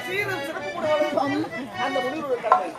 சீரும் சிறப்பு அந்த முடிவு கடமை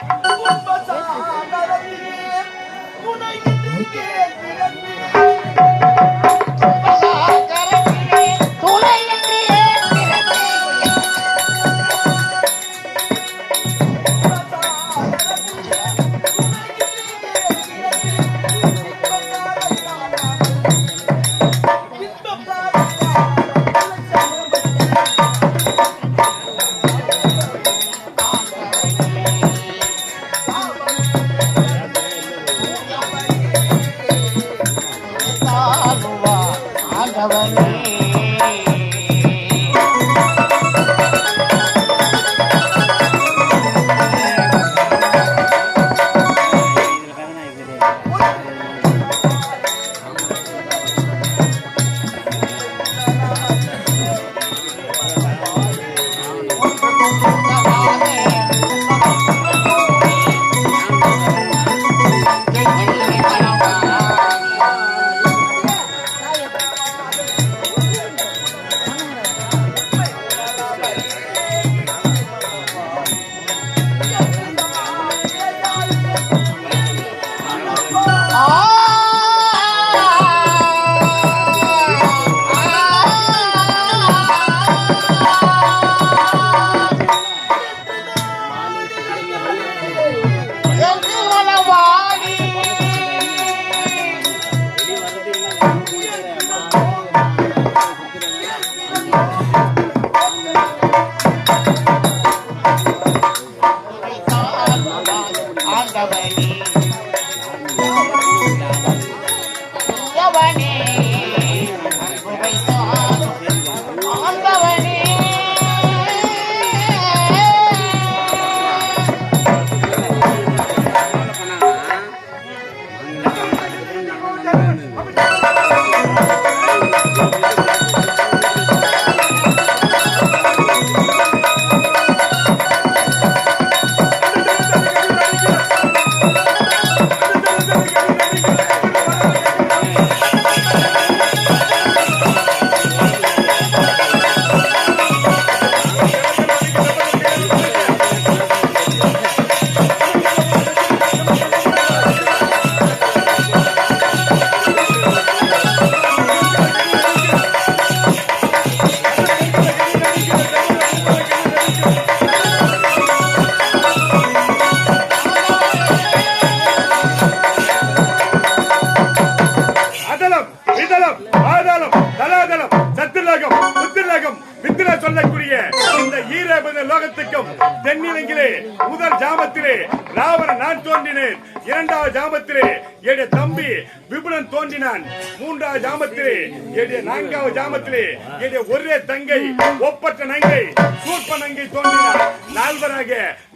தென்னிலங்கிலே முதல் ஜாமத்திலே ராவணன் நான் தோன்றினேன். இரண்டாவது ஜாமத்திலே என்னுடைய தம்பி விபுலன் தோன்றினான். மூன்றாவது ஜாமத்திலே என்னுடைய நான்காவது ஜாமத்திலே என்னுடைய ஒரே தங்கை ஒப்பற்ற நங்கை சூப்ப நங்கை தோன்றினார். நால்வராக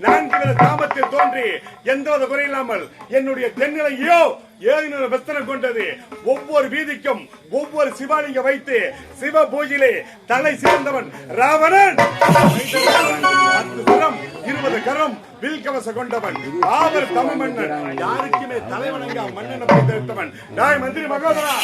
4 ஜாமத்தில் தோன்றி எந்தவித குறையில்லாமல் என்னுடைய தென்னிலங்கையோ 7 வஸ்திரம் கொண்டது. ஒவ்வொரு வீதிக்கும் ஒவ்வொரு சிவாலிங்க வைத்து சிவ பூஜையிலே தலை சேர்ந்தவன் ராவணன். 20 கரம் வில் கவச கொண்டவன் ஆவர் தமிழ் மன்னன். யாருக்குமே தலைவனங்க மன்னனை வைத்திருந்தவன். நாய் மந்திரி மகோதரா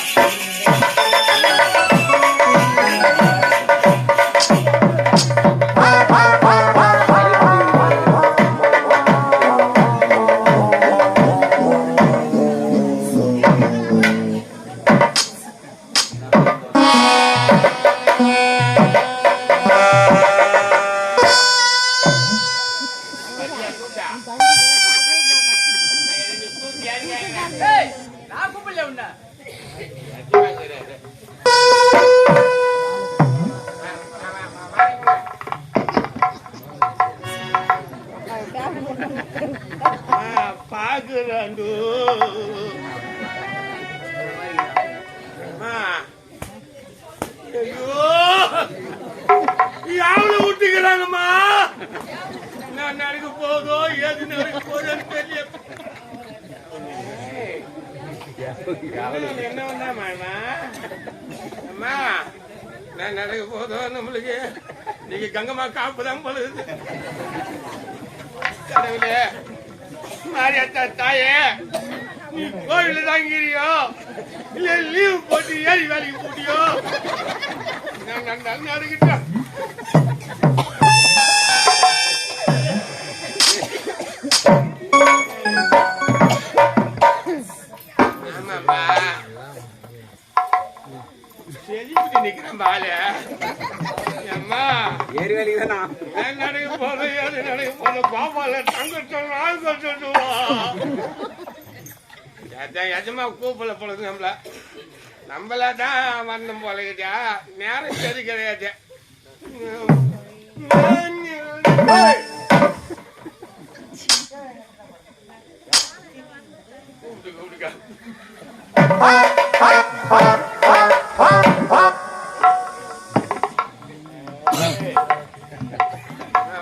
நடக்க போதும் நம்மளுக்கு நீங்க கங்கம்மா காப்புதான் பொழுது. கடவுளே மாரியாத்தா தாயே, நீ கோயில தாங்கிறியோ இல்ல லீவ் போட்டு ஏறி வேலைக்கு போட்டியோ? நான் நடக்கிட்டேன். நடக்க போது அது நடக்க போது பாப்பால தங்க சொல்லுவா எஜமா கூப்பிடல போலது நம்மள தான் வந்தோம் போலக்கிட்டா நேரம் சரி கிடையாது.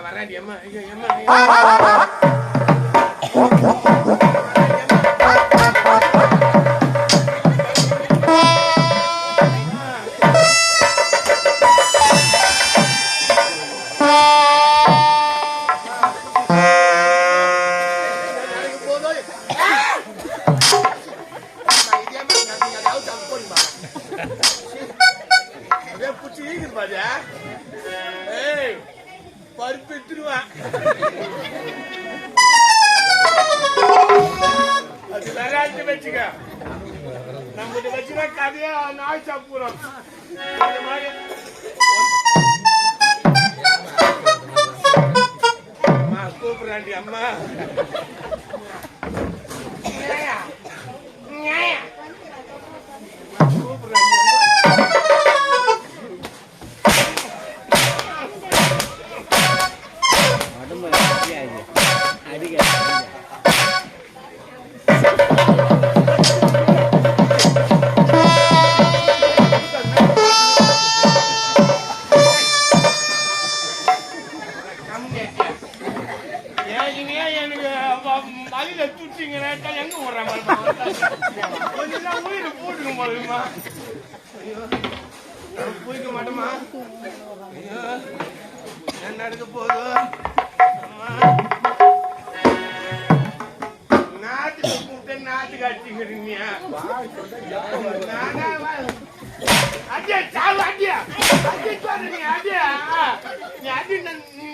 வராடி அம்மா பருப்பிட்டுருவான். அது விளையாட்டு வச்சுக்க நம்மகிட்ட வச்சுக்க கதையா நாய் சாப்பிடுறோம். அந்த மாதிரி அம்மா கூப்பிடுறாண்டி அம்மா கூப்பிடுறாண்டி மதியில துட்டிங்கன்னா எங்க போடுறான் கொஞ்சம் உயிரை போட்டுக்க போதுமா. போய்க்க மாட்டோமா என்ன நடக்க போதும். நாட்டுக்கு கூப்பிட்டு நாட்டுக்கு அடிச்சுக்கிறீங்க. அடியா சாவு அடியா அடி அடியா நீ அடி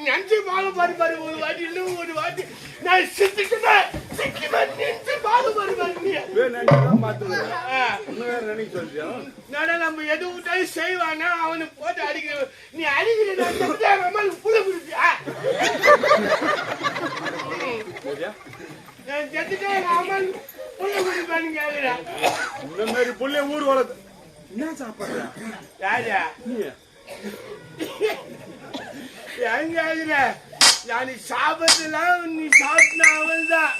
நினைச்சு பாலு பாரு பாரு ஒரு வாட்டி இன்னும் ஒரு வாட்டி நான் சிக்கிட்டேன் நினைச்சு பாலு பாரு பாரு நம்ம எது விட்டாலும் செய்வானா அவனை போட்டு அடிக்கிற நீ அடிக்கிற புள்ள பிடிச்சா செத்துட்டேன் அம்மாள் புள்ள பிடிப்பான்னு கேட்கிறேன். இந்த மாதிரி புள்ளைய ஊர் வளர்த்து என்ன சாப்பிடுற ராஜா எங்க ஆகுற நான் சாப்பிடலாம் நீ சாப்பிட்டா அவன் தான்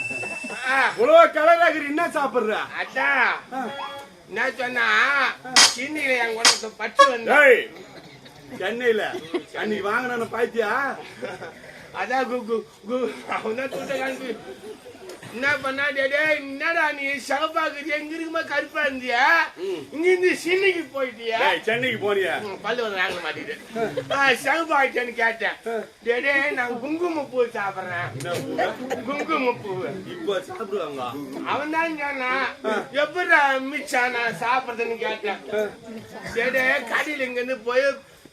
உலக கலராக என்ன சாப்பிடுற. அதான் என்ன சொன்னா சென்னையில என் கூட பட்டு வந்த சென்னையில அன்னைக்கு வாங்கின பாத்தியா அதான் அவன் தூட்ட என்ன பண்ணா டேடே என்னடா நீ சகப்பாக்குறியா இங்க இருக்குமா கருப்பா இருந்தியா இங்க இருந்து சென்னைக்கு போயிட்டியா சென்னைக்கு போனியா பல்லு வந்து வாங்க மாட்டேது சகப்பாயிட்டேன்னு கேட்டேன். டேடே நான் குங்குமப்பூ சாப்பிடுறேன். குங்குமப்பூ இப்ப சாப்பிடுவாங்க. அவன் தான் சொன்னா எப்படி மிச்சா நான் சாப்பிடுறதுன்னு கேட்டேன். டேடே கடையில இங்க இருந்து போய்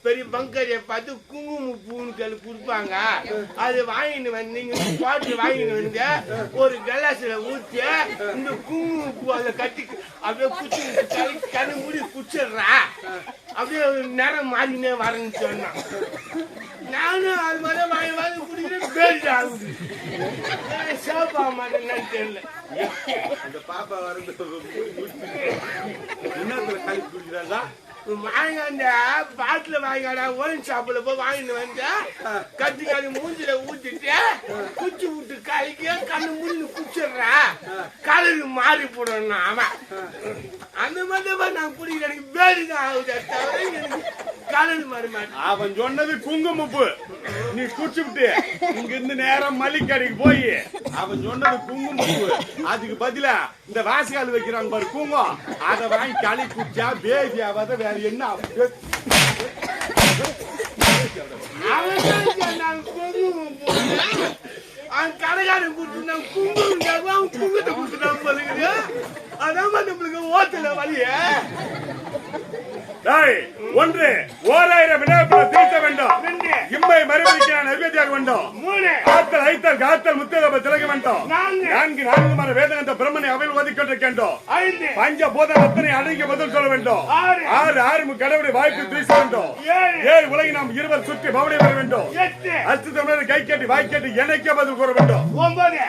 பெரிய பங்கரிய பார்த்து குங்குமப்பூன்னு கொடுப்பாங்க. அது வாங்கிட்டு வந்தீங்க பாட்டில் வாங்கிட்டு வந்து ஒரு கலாசில ஊத்தி இந்த குங்குமப்பூ அதை கட்டி அப்படியே குச்சி கண்ணு மூடி குச்சிடுறா அப்படியே நேரம் மாறினே வரேன்னு சொன்னான். நானும் அது மாதிரி வாங்கி வாங்கி குடிக்கிறேன். பேரிட்டு ஆகுது சேப்பா மாட்டேன்னு தெரியல. அந்த பாப்பா வரது என்ன கழிப்பு குடிக்கிறாங்க வாங்க அந்த பாட்டில வாங்கிடா ஓரன் ஷாப்ல போய் வாங்கிட்டு வந்து கத்தி கறி மூஞ்சில ஊத்திட்டு குச்சி விட்டு கழிக்க கண்ணு மூஞ்சி குச்சிடுறா கலரு மாறி போடணும். அவன் அந்த மாதிரி நான் குடிக்கிற எனக்கு பேருதான் ஆகுது தவிர எனக்கு கலரு மாறி மாட்டேன். அவன் சொன்னது குங்குமப்பூ நீ குடிச்சு விட்டு இங்க இருந்து நேரம் மல்லிக்கடைக்கு போய் அவன் சொன்னது குங்குமப்பூ அதுக்கு பதிலா இந்த வாசிக்கால் வைக்கிறாங்க பாரு குங்கம் அதை வாங்கி களி குடிச்சா பேதி ஆகாத வேற என்ன கடைக்காரன் கொடுத்துருந்தான் குங்குமம் குங்குமத்தை கொடுத்துட்டான் போலுக்குது. அதான் நம்மளுக்கு ஓத்துல வழிய ஒன்று, ஓராயிரம் வினாக்களை தீர்க்க வேண்டும். இம்மை மறுபடிக்கு நான் நைவேத்தியாக வேண்டும். காத்தல் ஐத்தல் காத்தல் முத்தேதப திலக வேண்டும். நான்கு மர வேதனந்த பிரம்மனை அவையில் ஒதுக்கிட்டிருக்கின்றோம். பஞ்ச போதம் அத்தனை அடங்கி பதில் சொல்ல வேண்டும். ஆறு கடவுளை வாய்ப்பு தீச வேண்டும். 7 உலகை நாம் இருவர் சுற்றி பவனி வர வேண்டும். 8 தமிழர் கை கட்டி வாய் கட்டி எனக்கே பதில் கூற வேண்டும். 9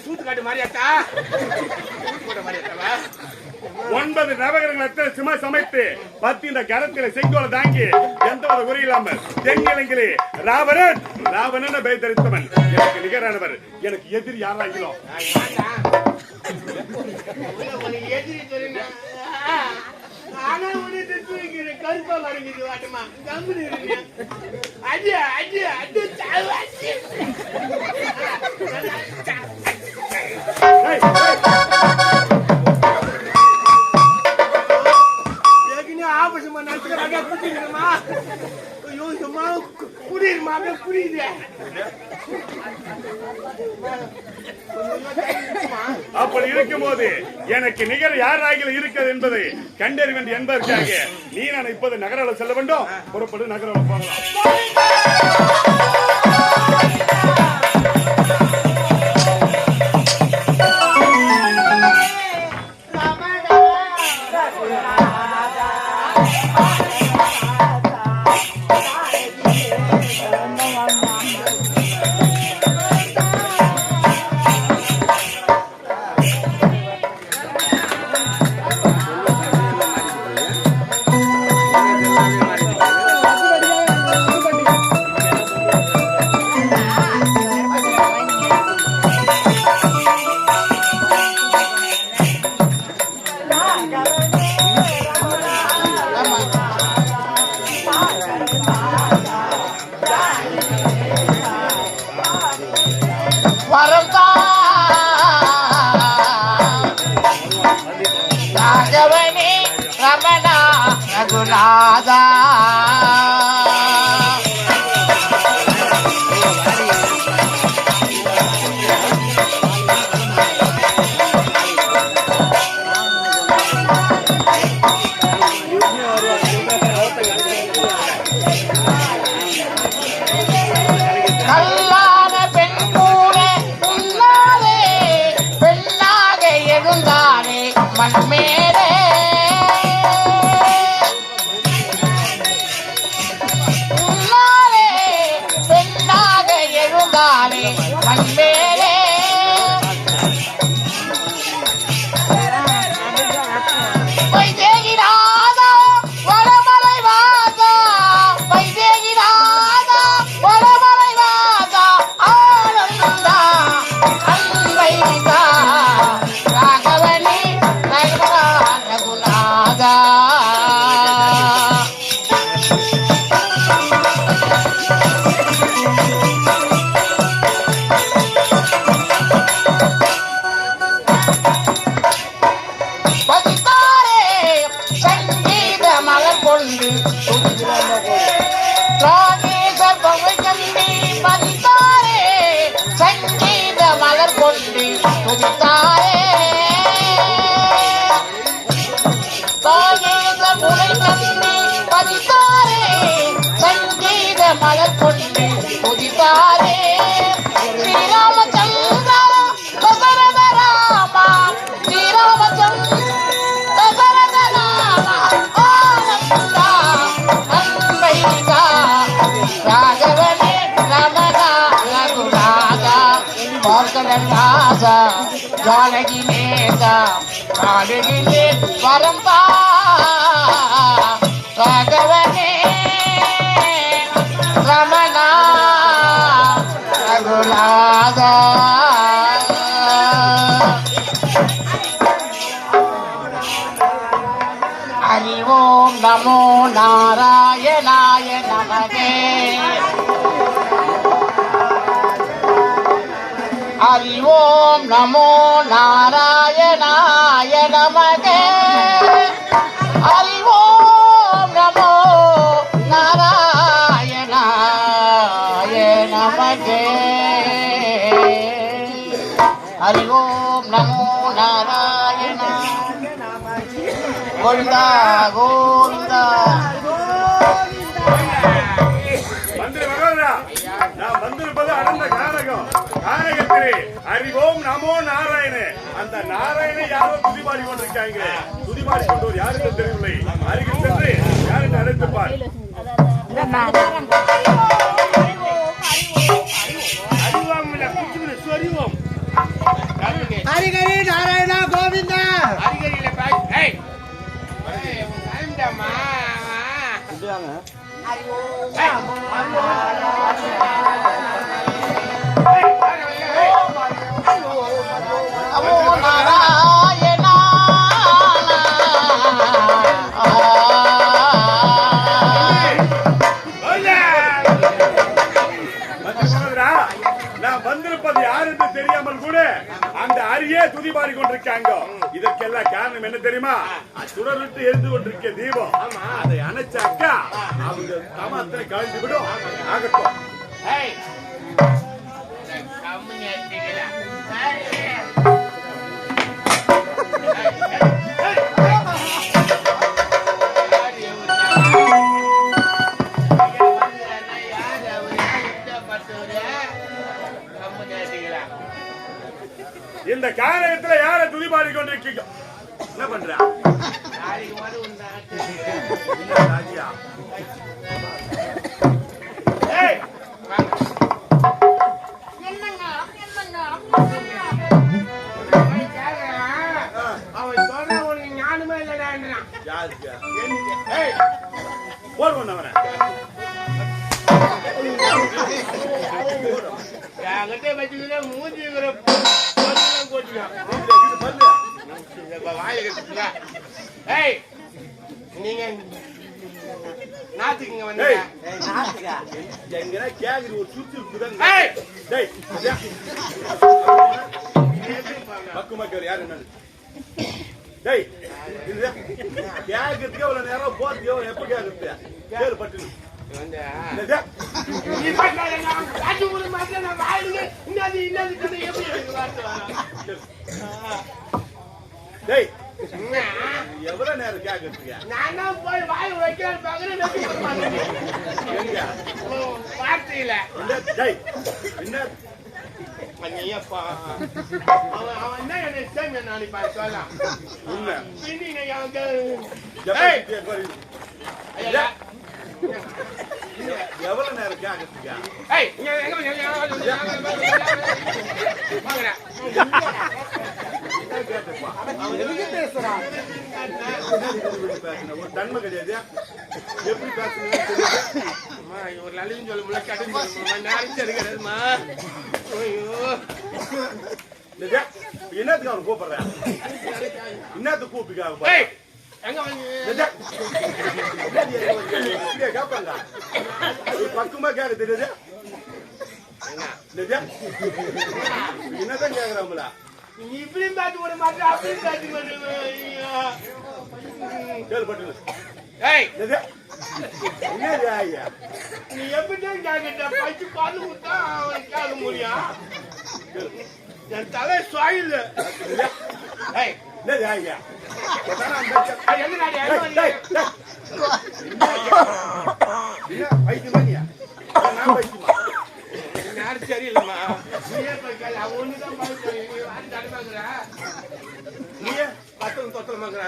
சூத்து காட்டு மாறியாத்தா 9 நவகிரகங்களை சும்மா சமைத்து 10 இந்த கரத்தில செங்கோல தாங்கி எந்த ஒரு குறை இல்லாமல் தென்னிலங்கிலே ராவணன் பெயர்த்தவன் எனக்கு நிகரானவர். எனக்கு எதிரி யாராகிலும் எதிரி சொல்லுங்க. ஆனா உனக்கு தூக்கிற கருப்பா வருகிறது வாட்டமா கம்பெனி இருக்கு. அடி அடி அடி சாவாசி ஆபசமா நடத்துறாங்க. குடிக்கிறமா ஐயோ சும்மா குடியிருமா புரியுது. அப்படி இருக்கும்போது எனக்கு நிகர் யாராக இருக்கிறது என்பதை கண்டறிய வேண்டும் என்பதற்காக நீ நான் இப்போது நகரால செல்ல வேண்டும். புறப்பட்டு நகரால போகலாம். ராகவனே ரமணா ரகுநாதா கல்லான பெண் கூட உன்னாலே பெண்ணாக எழுந்தானே மண்மேலே உன்னாலே பெண்ணாக எழுந்தானே மண்மேலே வைதேகிநாதா வடமலை வாசா வைதேகிநாதா வடமலை வாசா ஆனந்தா அன்பைதா ராகவனே ரகுநாதா பதித்தாரே சங்கீத மலர் கொண்டு ராகேச பவை கண்டி பதித்தாரே சங்கீத மலர் கொண்டு துதித்தாரே ராகேச புனை கண்டி பதித்தாரே சங்கீத மலர் கொண்டு துதித்தாரே ஸ்ரீராமச்சந்திரா தசரத ராமா ஸ்ரீராமச்சந்திர தசரத ராமா ஆனந்தா அன்பைதா ராகவனே ரமணா ரகுநாதா பார்க்கலநாதா ஜானகி நேதா ஆடுகிலே வரம்பா ராகவனே ரமணா ரகுநாதா ஹரி ஓம் நமோ நாராயணாய நமகே ஹரி ஓம் நமோ நாராயணாய நமகே ஹரி ஓம் நமோ நாராயணாய நமகே ஹரி ஓம் நமோ நாராயண கோவிந்தா கோவிந்தா. மந்திரி மகோதரா, நான் வந்திருப்பது அனந்த காரகம். காரகத்திலே அறிவோம் நமோ நாராயண. அந்த நாராயண யாரோ துதிபாடி கொண்டிருக்காங்க. துதிபாடி கொண்டோர் யாருக்கு தெரியவில்லை. அருகில் சென்று யாருக்கு அழைத்துப்பார். ஹரிஹரி நாராயணா கோவிந்தா. நமோ நாராயணா நான் வந்திருப்பது யார் என்று தெரியாமல் கூட அந்த அரியே துதிபாடி கொண்டிருக்காங்க. இதற்கெல்லாம் காரணம் என்ன தெரியுமா? சுடர் விட்டு எரிந்து கொண்டிருக்க தீபம். அதை அணைச்சாக்கா அவங்க சமாத்தனை கலந்து விடும். ஆகட்டும். இந்த காரணத்துல யார துதிபாடி கொண்டிருக்கீங்க? என்ன பண்ற? அவன் சொன்ன உனக்கு ஞானமே இல்லடான்றான். போர் பண்ணவன என்கிட்ட வச்சுக்கிட்ட மூஞ்சி வாயில கட்டுங்க. ஏய் நீங்க நாத்துக்குங்க வந்து கேக்குது ஒரு சுத்தி இருக்குதாங்க. பக்கு மக்கள் யாரு என்ன கேக்குறதுக்கு அவ்வளவு நேரம் போறதுக்கு எப்ப கேக்குறது பேரு பட்டு எவ்வளவு நேரம் கேக்குறதுக்கு நான் போய் வாய் வைக்கிறான் பாக்குறேன் வார்த்தையில என்ன அவன் என்ன என்ன சேமி நாளைக்கு சொல்லலாம் எவ்வளவு நேரம் கேக்குறதுக்கு ஒரு தன்மை கிடையாது. எப்படி பேசுறீங்க ஒரு நல்லதுன்னு சொல்ல முடியல கடன் சொல்ல முடியல நேரம் இருக்கிறதுமா. என்னத்துக்கு அவன் கூப்பிடுறேன்? என்னத்துக்கு கூப்பிட்டுக்காக கேட்பாங்க. பக்குமா கேட்க தெரியுது. என்னதான் கேக்குறாங்கள? இப்படியும் பார்த்து விட மாட்டேன் அப்படியும் பார்த்து கேள்விப்பட்டு நீ எப்படிதான் கேட்கிட்ட பச்சு பால் கொடுத்தா அவனுக்கு கேட்க முடியும். என் தலை சுவாயில் யாரும் சரியில்லைம்மா. ஒண்ணுதான் தடமாக்குற நீ பத்தம் தொத்தலமாக்குற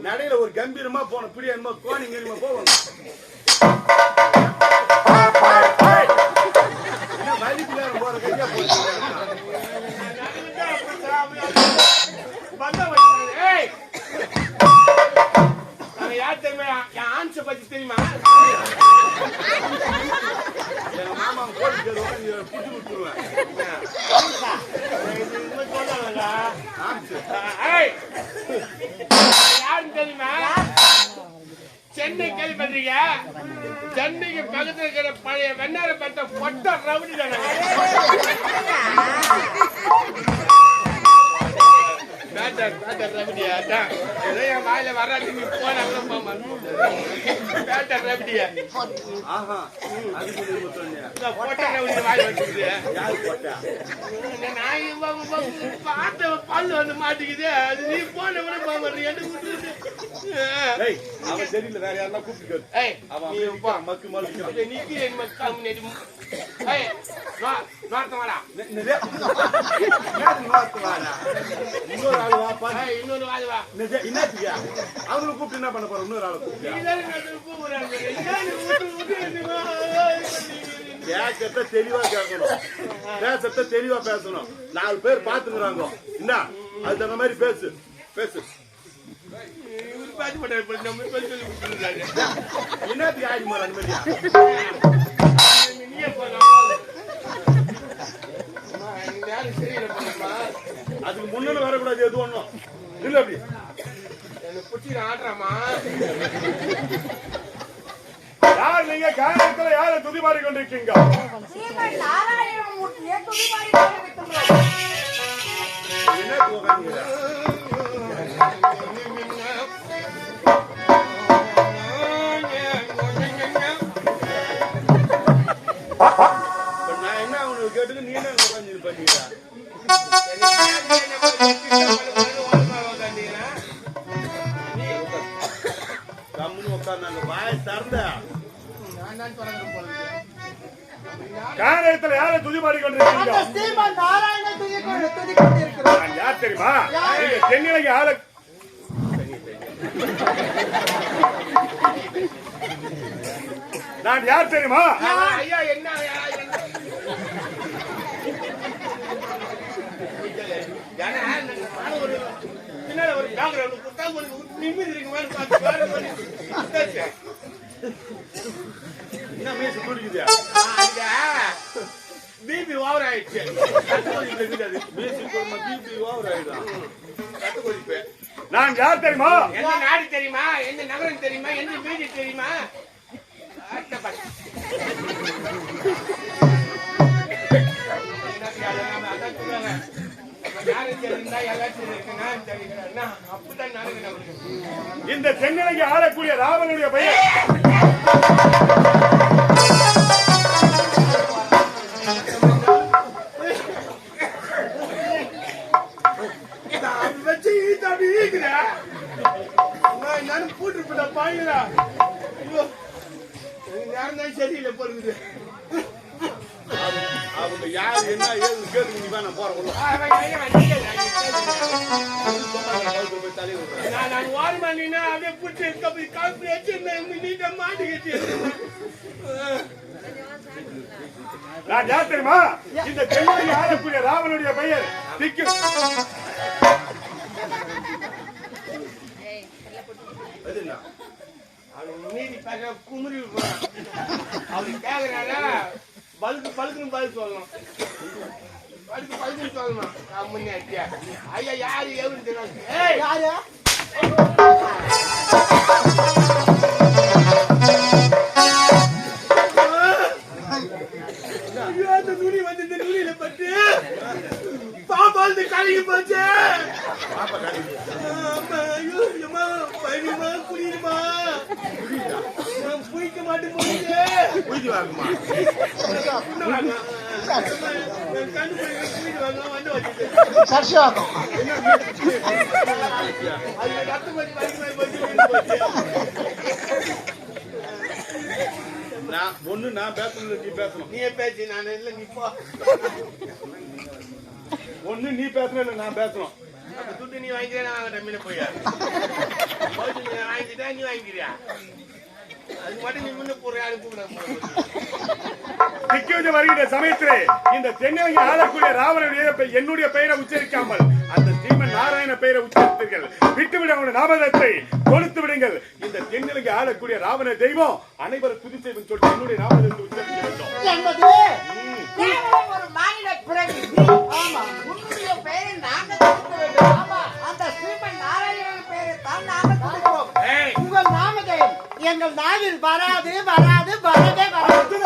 நடையில ஒரு கம்பீரமா போன பிடியா கோணிங்க போவாங்க. வலிக்கு போற கையா போச்சு. யார் தெரியுமா? என் ஆன்ச பத்தி தெரியுமா? எங்க மாமா கோழிக்கு புட்டு விட்டுருவேன். யாருன்னு தெரியுமா? சென்னை கேள்விப்பட்டிருக்க? சென்னைக்கு பக்கத்துல இருக்கிற பழைய வெண்ணார பட்ட பொட்ட ரவுடி தானே. ரவுடியா ஏதோ என் வாயில வராது. நீ போன பேட்டர் ரவுடியா பொட்ட ரவுடி வாயில வச்சுக்குது. பார்த்த பல்லு வந்து மாட்டிக்குது. அது நீ போன கூட போக எனக்கு அவன் தெரியல வேற யாரா கூப்பிட்டு இன்னொரு வாதுவா அவங்களை கூப்பிட்டு என்ன பண்ண போற? இன்னொரு ஆளை பேசத்த தெளிவா கேட்கணும், பேசத்த தெளிவா பேசணும். 4 பேர் பாத்துக்கிறாங்க. என்ன அது தகுந்த மாதிரி பேசு பேசு. என்னத்துக்கு ஆகி மாற அந்த மாதிரியா? அதுக்கு முன்னாடி வரக்கூடாது. எது ஒண்ணும் இல்ல. அப்படி எனக்கு பிடிச்சி ஆடுறாமா? யார் நீங்க? காரணத்துல யார துதி பாடி கொண்டிருக்கீங்க? என்ன போகாதீங்க. நான் என்ன அவனுக்கு கேட்டுக்கு நீ என்ன உட்காந்து பண்ணீங்களா? கம்முன்னு உட்கார்ந்தாங்க. வாயை திறந்த காரணத்துல யார துதி பாடி கொண்டிருக்கீங்க? நான் யார் தெரியுமா? நீங்க தென்னிலங்கை ஆள நான் யார் தெரியுமா? ஐயா என்ன பின்னால ஒரு பேக்ரவுண்ட் கொடுத்தா நிம்மதி இருக்குமான்னு பார்த்து என்ன மேச துடிக்குது? பிபி ஓவர் ஆயிடுச்சு. பிபி ஓவர் ஆயிடும். ரத்த கொதிப்பு. நான் யார் தெரியுமா? எந்த நாடு தெரியுமா? எந்த நகரம் தெரியுமா? எந்த வீடு தெரியுமா? இந்த தென்னிலங்கை ஆளக்கூடிய ராவனுடைய பெயர் நானும் போட்டு பாயுறா. நேரம் தான் சரியில்லை போடுது. அவங்க யாரு என்ன ஏது கேட்டு நீ வேணா போற நான் வாரமா நீனா அப்படியே புடிச்சு காப்பி வச்சு நீட்ட மாட்டிக்கிச்சு. நான் யார் தெரியுமா? இந்த தென்னிலங்கை ஆளக்கூடிய ராவனுடைய பெயர் திக்கு. மீறி பார்க்க குமுறி அவரு கேக்குறாங்க. பல்கு பல்குன்னு பதில் சொல்லணும். பல்கு பல்குன்னு சொல்லணும். முன்னாடியா ஐயா யாரு எவரு தெரியாது. அந்த நுனி வந்து இந்த நுனியில பட்டு பாப்பா வந்து கழுகி போச்சு. குடியுமா குடிக்க மாட்டேன் போயிட்டு குடிச்சு வாங்குமா? ஒண்ணு நான் பேசணும், நீ பேசணும். நீயே பேசி நான் இல்ல நீ போ. ஒண்ணு நீ பேசணும் இல்ல நான் பேசணும். துட்டு நீ வாங்கிக்கிற நான் வாங்கிட்டேன். மீன போய் வாங்கிட்டா நீ வாங்கிக்கிறியா? அது மட்டும் நீ முன்ன போற யாரும் திக்கு வருகிற சமயத்திலே இந்த தென்னிலங்கை ஆளக்கூடிய ராவனுடைய என்னுடைய பெயரை உச்சரிக்காமல் அந்த ஸ்ரீமன் நாராயண பெயரை உச்சரித்தீர்கள். விட்டுவிட அவனுடைய நாமதத்தை கொடுத்து விடுங்கள். இந்த தென்னிலங்கை ஆளக்கூடிய ராவண தெய்வம் அனைவரும் துதி செய்வது சொல்லிட்டு என்னுடைய நாமதத்தை உச்சரிக்க வேண்டும். ஒரு மாநில பிறகு உன்னுடைய பெயரை நாங்கள் கொடுக்க வேண்டும். அந்த ஸ்ரீமன் நாராயணன் பெயரை தான் நாங்கள் கொடுக்கிறோம். உங்கள் நாமதேயம் எங்கள் நாவில் வராது வராது வரவே வராது.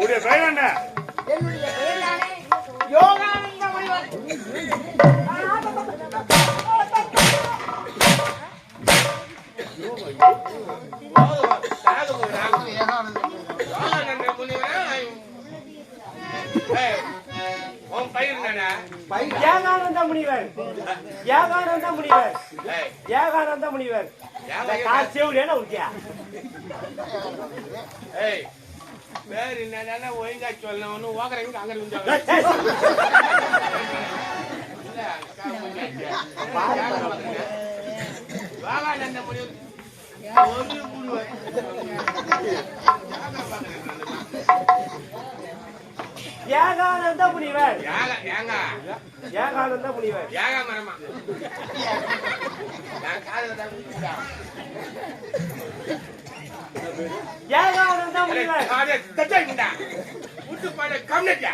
உடைய பெயர் என்ன? என்னுடைய பெயர் தானே யோகானந்த முனிவர். ஏகானந்த முனிவர், ஏகானந்த முனிவர், ஏகானந்த முனிவர். காசேவுல உருக்கியா வேறு என்ன ஒழுங்கா சொல்லணும் ஓகரங்க அங்க வாகானந்த முனிவர் ஏகானந்த முனிவர், ஏகானந்த முனிவர். ஏகா மரமா நான் காதல ஏகானந்த முனிவர் விட்டு பாட கம்னட்டா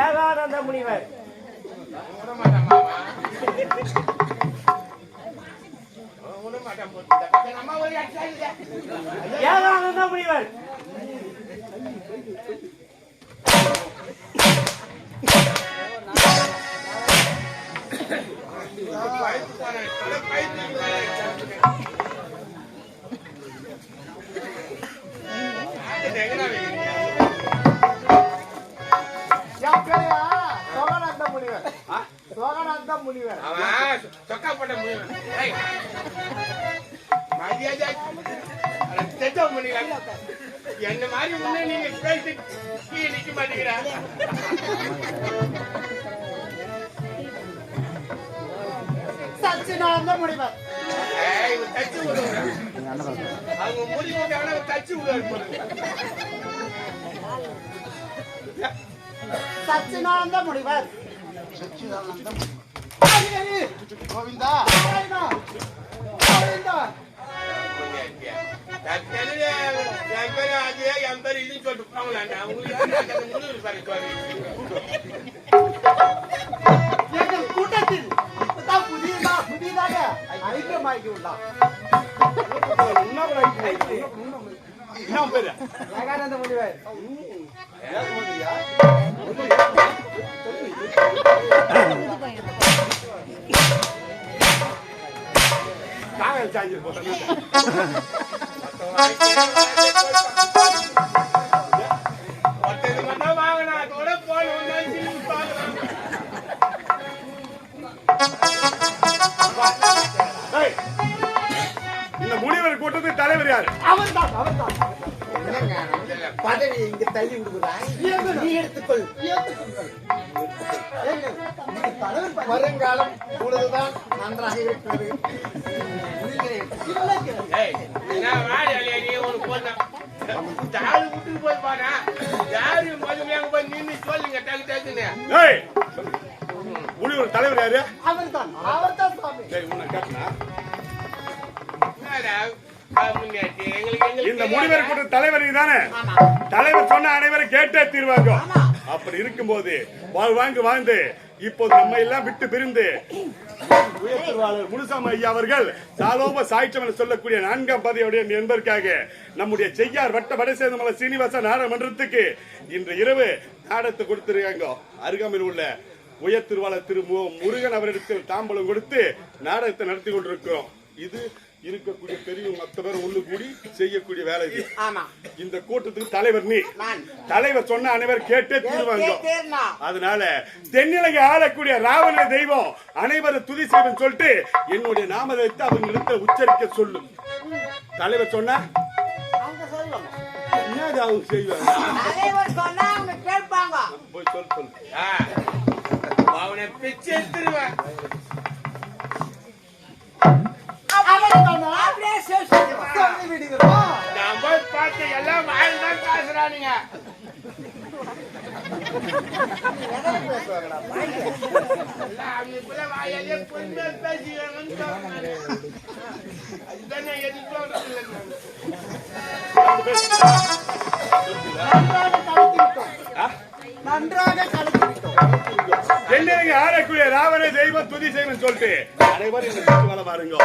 ஏகானந்த முனிவர் ஏகானந்த முனிவர் என்ன மாதிரி முன்னே நீங்க பேசி நிக்க மாட்டேங்கிற சச்சிதானந்த முனிவர் தச்சு விடுவாங்க அவங்க முடி போட்டாங்கன்னா தச்சு விடுவாரு சச்சிதானந்த முனிவர் கோவிந்தா என் பேரு இதுன்னு சொல்லிட்டு போங்களாண்டா உங்களுக்கு எங்கள் கூட்டத்தில் புதிதாக ஐக்கியமாகி உள்ளார் என்ன பேரு ஏகானந்த முனிவர் காவல் சாஞ்சி போட்டேன் வாங்கினா கூட போன இந்த முனிவர் கூட்டத்துக்கு தலைவர் யாரு? அவர்தான் பதவி இங்க தள்ளி விடுகிறாய் நீ எடுத்துக்கொள் வருங்காலம் பொழுதுதான் நன்றாக இருக்கிறது விட்டு போய் பாரு யாரு மதுமையாக போய் நின்று சொல்லுங்க டக்கு டக்குன்னு முனிவர் தலைவர் யாரு? அவர்தான் சுவாமி உன்னை கேட்டனா எங்களுக்கு இந்த முனிவர் கூட்ட தலைவர் தானே? தலைவர் சொன்ன அனைவரும் கேட்டே தீர்வாங்க. அப்படி இருக்கும்போது வாழ்ந்து இப்போது நம்ம எல்லாம் விட்டு பிரிந்து உயர்த்திருவாளர் முனுசாமி ஐயா அவர்கள் சாலோப சாய்ச்சம் என சொல்லக்கூடிய 4ஆம் பதவியுடைய என்பதற்காக நம்முடைய செய்யார் வட்ட வடசேந்தமலை சீனிவாச நாடமன்றத்துக்கு இன்று இரவு நாடத்தை கொடுத்திருக்காங்க. அருகாமையில் உள்ள உயர் திருவாளர் திரு முருகன் அவரிடத்தில் தாம்பலம் கொடுத்து நாடகத்தை நடத்தி கொண்டிருக்கிறோம். இது இருக்கக்கூடிய பெரிய மொத்த பேர் ஒண்ணு கூடி செய்யக்கூடிய வேலை இது. இந்த கூட்டத்துக்கு தலைவர் நீ. தலைவர் சொன்ன அனைவரும் கேட்டே தீர்வாங்க. அதனால தென்னிலங்கை ஆளக்கூடிய ராவண தெய்வம் அனைவரும் துதி செய்வன் சொல்லிட்டு என்னுடைய நாமதத்தை அவங்க இடத்துல உச்சரிக்க சொல்லும். தலைவர் சொன்னா என்னது அவங்க செய்வாங்க? போய் சொல்லு அவனை பிச்சை எடுத்துருவேன். நான் போய் பார்த்து எல்லாம் வாயில்தான் பேசுறானுங்க. அவங்களுக்குள்ள வாயாலே பொண்ணு பேசிக்கிறாங்கன்னு சொல்றாங்க. அதுதான் நான் எது சொல்றது நன்றாக கலந்துவிட்டோம். தென்னிலங்கை ஆளக்கூடிய ராவண தெய்வம் துதி செய்வன் சொல்லிட்டு அனைவரும் இந்த வள பாருங்க.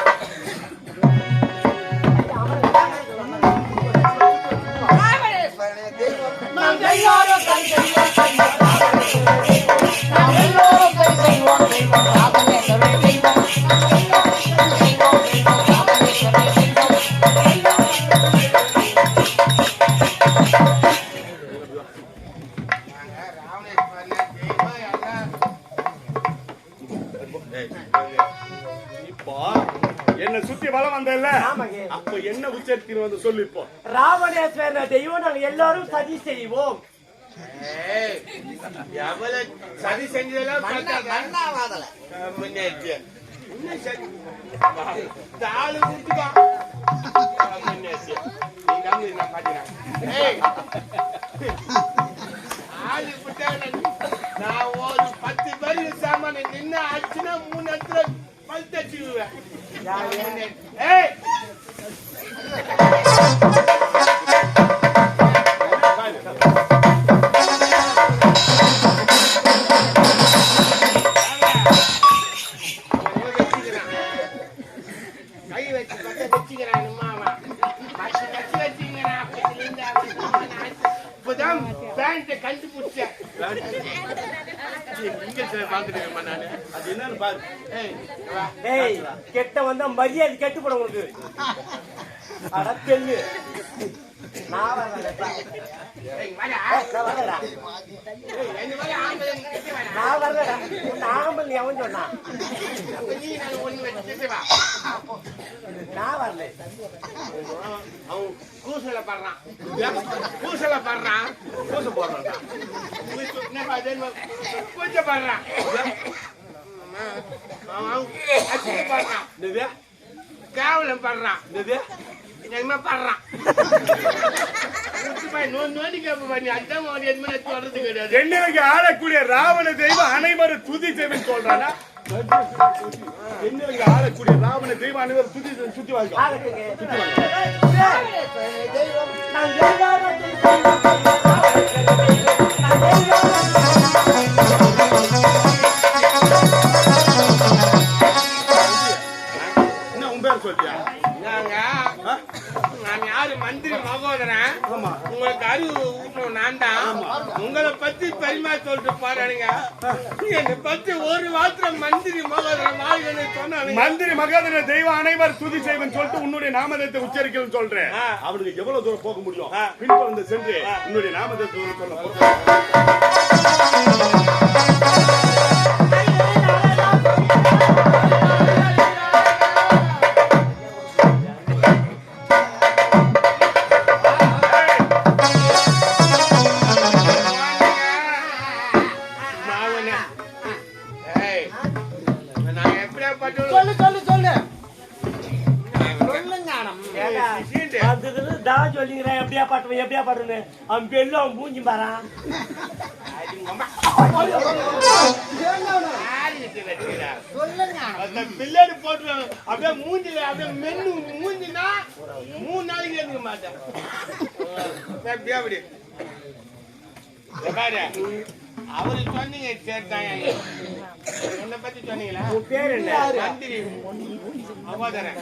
என்ன சுத்தி வளம் வந்தல்ல, அப்ப என்ன உச்சரித்து வந்து சொல்லு. இப்போ ராவணேஸ்வரர் தெய்வம் நாங்க எல்லாரும் சதி செய்வோம். எவ்வளவு சதி செஞ்சதெல்லாம் தாளு குடுத்துக்கான். நான் ஒரு 10 பேருக்கு சாமான நின்று ஆச்சுன்னா 3 இடத்துல பல் தச்சுக்குவேன். வச்சுக்கிறான் மாமா வச்சுக்கிறான் இப்பதான் பேண்ட்டை கண்டுபிடிச்சேன் அது என்னன்னு பாரு. ஏய் கெட்ட வந்தா மரியாதை கெட்டு போட உங்களுக்கு அட தெல்லு நான் வரலடா நான் வரலடா நாகம்பல் நீ அவன் சொன்னா நான் வரல அவன் கூசல படுறான் கூசல படுறான் கூச போடுறான் கூச்ச படுறான் கேவலம் படுறான் என்ன படுறான் என்னைக்கு ஆளக்கூடிய ராவண தெய்வம் அனைவரும் துதி செய்வன் சொல்றானா? என்னைக்கு ஆளக்கூடிய ராவண தெய்வம் அனைவரும் துதி சுத்தி வாழ்க்கை என்ன உன் பேர் சொல்லியா? நான் யாரு மந்திரி மகோதரன் உங்களுக்கு அறிவு ஊட்டணும் நான் தான் உங்களை பத்தி பெருமா சொல்லிட்டு பாருங்க என்னை பத்தி ஒரு வார்த்தை மந்திரி மகோதரன் வாழ்கன்னு சொன்னாங்க. மந்திரி மகாதன தெய்வம் அனைவர் துதி செய்வன் சொல்லிட்டு உன்னுடைய நாமதத்தை உச்சரிக்கணும்னு சொல்றேன். அவனுக்கு எவ்வளவு தூரம் போக முடியும் பின்தொடர்ந்து சென்று உன்னுடைய நாமதத்தை சொல்ல எப்படியா பாட்டுவேன் எப்படியா பாட்டுன்னு அவன் பெல்லு அவன் மூஞ்சி பாறான் பிள்ளைடு போட்டு அப்படியே மூஞ்சில அப்படியே மென்னு மூஞ்சினா 3 நாளைக்கு எடுக்க மாட்டேன். அப்படி பாரு அவரு சொன்னீங்க சேர்த்தாங்க என்ன பத்தி சொன்னீங்களா? பேர் என்ன? மந்திரி மகோதரன்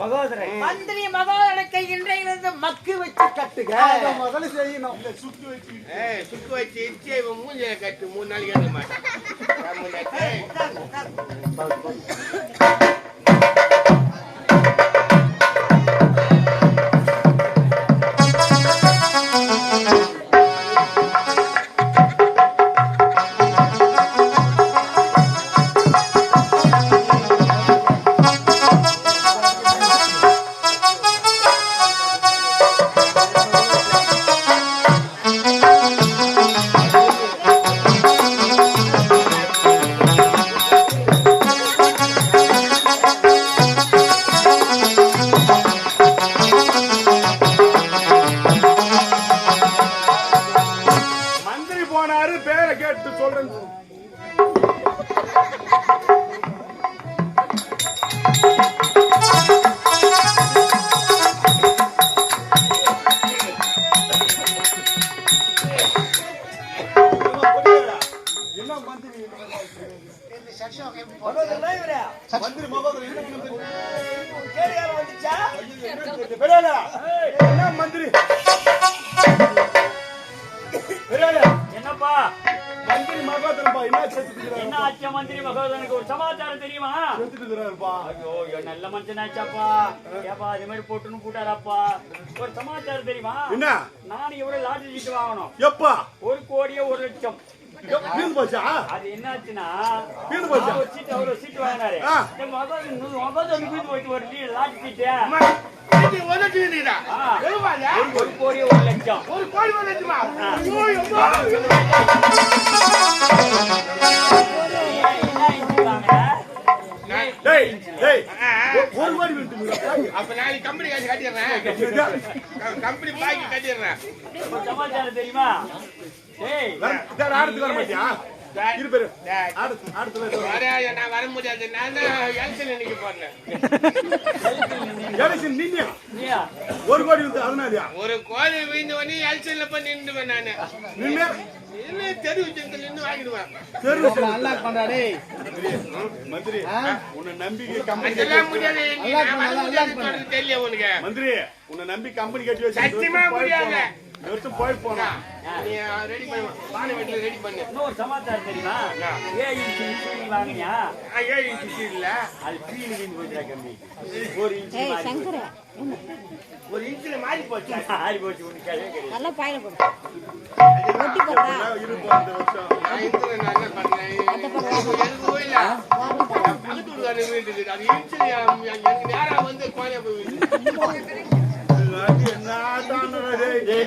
மகோதரன் மந்திரி மகோதரனுக்கு இன்றையிலிருந்து மக்கு வச்சு கட்டுக. முதல்ல செய்யணும். சுக்கு வச்சு இச்சி மூஞ்சில கட்டு 3 நாளைக்கு எடுக்க மாட்டேன். என்னப்பா மந்திரி மகோதரன்பா என்ன என்ன ஆச்சு? மந்திரி மகோதரனுக்கு ஒரு சமாச்சாரம் தெரியுமா? ஐயோ நல்ல மனுஷனாச்சாப்பா. ஏப்பா அதே மாதிரி போட்டுன்னு போட்டாராப்பா. ஒரு சமாச்சாரம் தெரியுமா? என்ன? நான் இவ்வளவு லாட்டரி சீட்டு வாங்கணும். எப்பா? 1 கோடியே 1 லட்சம். அது என்னாச்சுன்னா ஒரு சீட்டு வாங்கினாரு. மகோதரன் போயிட்டு ஒரு லாட்டரி சீட்டு 1 கோடியே 1 லட்சம். 1 கோடி 1 லட்சமா? அப்ப நாளைக்கு கம்பெனி காசு கட்டிடுறேன். கம்பெனி பாக்கி கட்டிடுறேன். சமாச்சாரம் தெரியுமா? ஆடுத்து வர மாட்டியா? நான் வர முடியாது. நான் தான் எலெக்ஷன் நினைக்க போறேன். எலெக்ஷன் நின்னியா நீயா 1 கோடி வந்து அதனாலயா ஒரு கோழி வீழ்ந்து பண்ணி எலெக்ஷன்ல போய் நின்றுவேன் நானு. நின்னு என்ன தெரிவிச்சு நின்று வாங்கிடுவேன். நல்லா பண்றாடே மந்திரி உன்னை நம்பி கம்பெனி அதெல்லாம் முடியாது. நீ நான் தெரியல உனக்கு. மந்திரி உன்னை நம்பி கம்பெனி கட்டி வச்சு சத்தியமா முடியாது. நிறுத்து போய் போனா நீ ரெடி பண்ணு. பானை வெட்டி ரெடி பண்ணு. இன்னொரு சமாச்சாரம் தெரியுமா? ஏன் இன்ச்சு வாங்கினியா? ஏன் இன்ச்சு இல்ல? அது கீழே போயிட்டா கம்மி. 1 இன்ச்சு மாறி ஒரு இன்ச்சுல மாறி போச்சு. போச்சு உனக்கு கிடையாது. நல்லா பாயில போடு ஒட்டி போடுறா 22 வருஷம் நான் இன்ச்சுல நான் என்ன பண்ணேன்? எனக்கு இல்ல. பக்கத்து ஊர்ல வீட்டுக்கு அது இன்ச்சுல எனக்கு நேரா வந்து கோழியா போய்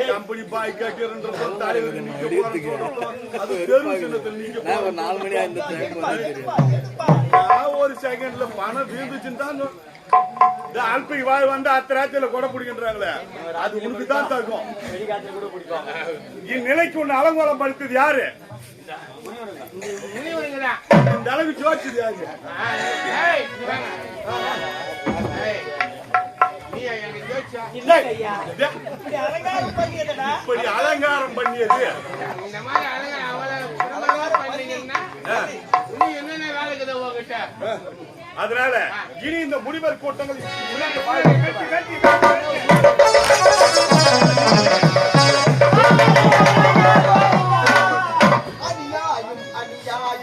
கம்பெனி பாய் கட்டிருன்ற தலைவர் நிக்க போறோம். அது தெரு சின்னத்தில் நிக்க ஒரு 4 மணி அந்த டைம் ஒரு செகண்ட்ல பணம் வீழ்ந்துச்சுன்னு தான் அல்பிக்கு வாய் வந்து அத்தராத்திரில கொடை பிடிக்கின்றாங்களே அது உனக்கு தான் தகும். வெடிகாத்துல கூட பிடிப்பாங்க. இந்நிலைக்கு ஒண்ணு அலங்கோலம் படுத்தது யாரு? முனிவருங்கடா. இந்த அளவுக்கு ஜோதிச்சது யாரு? ஏய் ஏய் நீ எனக்கு ஜோதிச்சா? இப்படி அலங்காரம் பண்ணியதடா இப்படி அலங்காரம் பண்ணியது இந்த மாதிரி அழகா அவளை பண்ணீங்கன்னா நீ என்னென்ன வேலை இருக்குது உங்ககிட்ட? அதனால இனி இந்த முடிவர் கூட்டங்கள் அநியாயம் அநியாயம்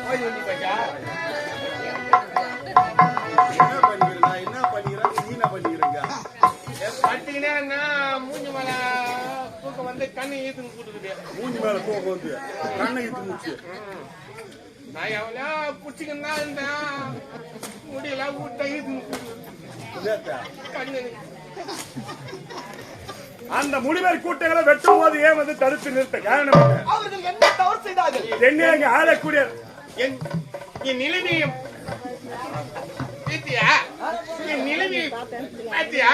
போய் வந்து போச்சா? என்ன பண்ணிக்கிறேன் நான் என்ன பண்ணிக்கிறேன் நீ என்ன பண்ணிக்கிறீங்க? பார்த்தீங்கன்னா மூஞ்சி மேல தூக்கம் வந்து கண்ணு ஈத்துன்னு கூட்டுக்குது. மூஞ்சி மேல தூக்கம் வந்து கண்ணை இட்டு முடிச்சு நான் எவ்வளோ பிடிச்சிக்கின்னு தான் இருந்தேன். முடியல ஊட்ட ஈத்துன்னு கண்ணு. அந்த முடிவர் கூட்டங்களை வெட்டும் போது ஏன் வந்து தடுத்து நிறுத்த காரணம் என்ன? அவர்கள் என்ன தவறு செய்தார்கள்? தென்னிலங்கை ஆளக்கூடிய என் நிலைமையும் பாத்தியா? என் நிலைமை பாத்தியா?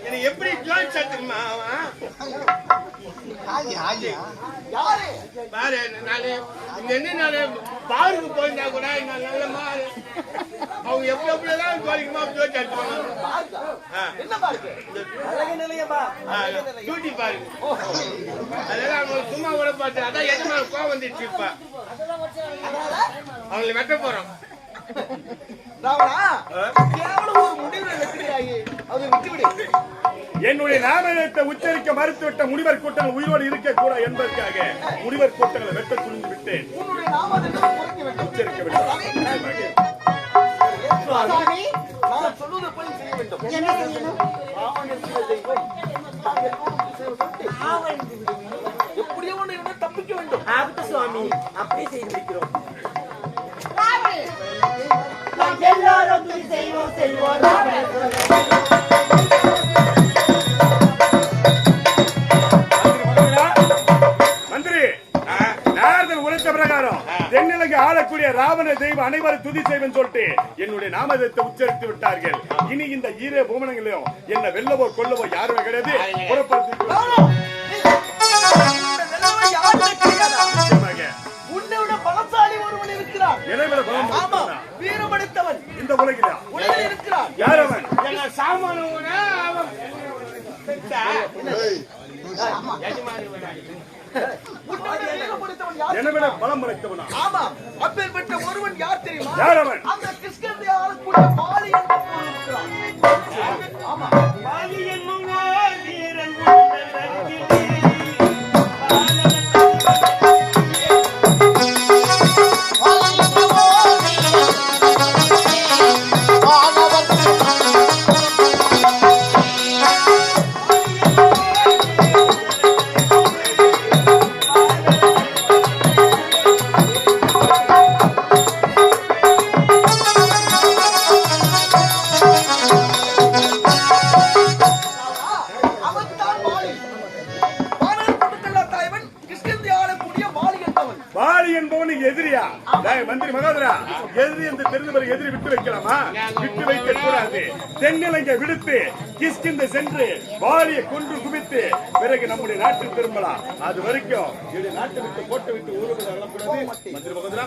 எனக்கு எப்படி ஜோன் சத்துமா யாரு? பாரு நானு நானு பாருக்கு போயிருந்தா கூட நான் நல்ல மாறு அவங்க எப்படிதான் கோரிக்குமா ஜோன் சத்துவாங்க. என்ன பாருக்கு? அழகு நிலையமா? டியூட்டி பாருங்க. அதெல்லாம் அவங்க சும்மா கூட பார்த்து அதான் எதுமா கோவம் வந்துடுச்சு. இப்ப அவங்களை வெட்ட போறோம். ராவணா, கேவலம் ஒரு முடிவை வெட்டுகிறாயே, அதை விட்டுவிடு. என்னுடைய நாமத்தை உச்சரிக்க மறுத்துவிட்ட முடிவர் கூட்டங்கள் உயிரோடு இருக்கக்கூடாது என்பதற்காக முடிவர் கூட்டங்களை வெட்ட துணிந்து விட்டேன். உன்னுடைய நாமத்தை குறைக்க வேண்டும். உச்சரிக்க வேண்டும். சுவாமி, நான் சொல்வதை போய் செய்ய வேண்டும். என்ன செய்யணும்? எப்படியோ ஒண்ணு இவனை தப்பிக்க வேண்டும். ஆகட்டும் சுவாமி, அப்படியே செய்து முடிக்கிறோம். நாம் எல்லாரும் துணி செய்வோம் செல்வோம். மந்திரி, நாரதன் உரைத்த பிரகாரம் தென்னிலங்கை ஆளக்கூடிய ராவண தெய்வம் அனைவரும் துதி செய்வன் சொல்லிட்டு என்னுடைய நாமதத்தை உச்சரித்து விட்டார்கள். இனி இந்த ஈரே பூமணங்களையும் என்ன வெல்லவோ கொல்லவோ யாருமே கிடையாது. உன்னை பலசாலி ஒருவன் இருக்கிறான். ஆமா, வீரமடைத்தவன் இந்த உலகில் இருக்கிறான். யார் அவன்? எங்க சாமான அவன் என்னை விட பலம் படைத்தவனா? ஆமா, அப்பேற்பட்ட ஒருவன் யார் தெரியுமா? யார் அவன்? அந்த கிருஷ்ணனை ஆளக்கூடிய பாலி என்று இருக்கிறான். ஆமா, பாலி என்னும் வீரன் எதிரியா? மந்திரி மகோதரா, எதிரி என்று தெரிந்த பிறகு எதிரி விட்டு வைக்கலாமா? விட்டு வைக்க கூடாது. தென்னிலங்கை விடுத்து கிஷ்கிந்தை சென்று வாலியை கொன்று குவித்து பிறகு நம்முடைய நாட்டில் திரும்பலாம். அது வரைக்கும் நாட்டை விட்டு போட்டு விட்டு ஊருக்கு வரக்கூடாது. மந்திரி மகோதரா,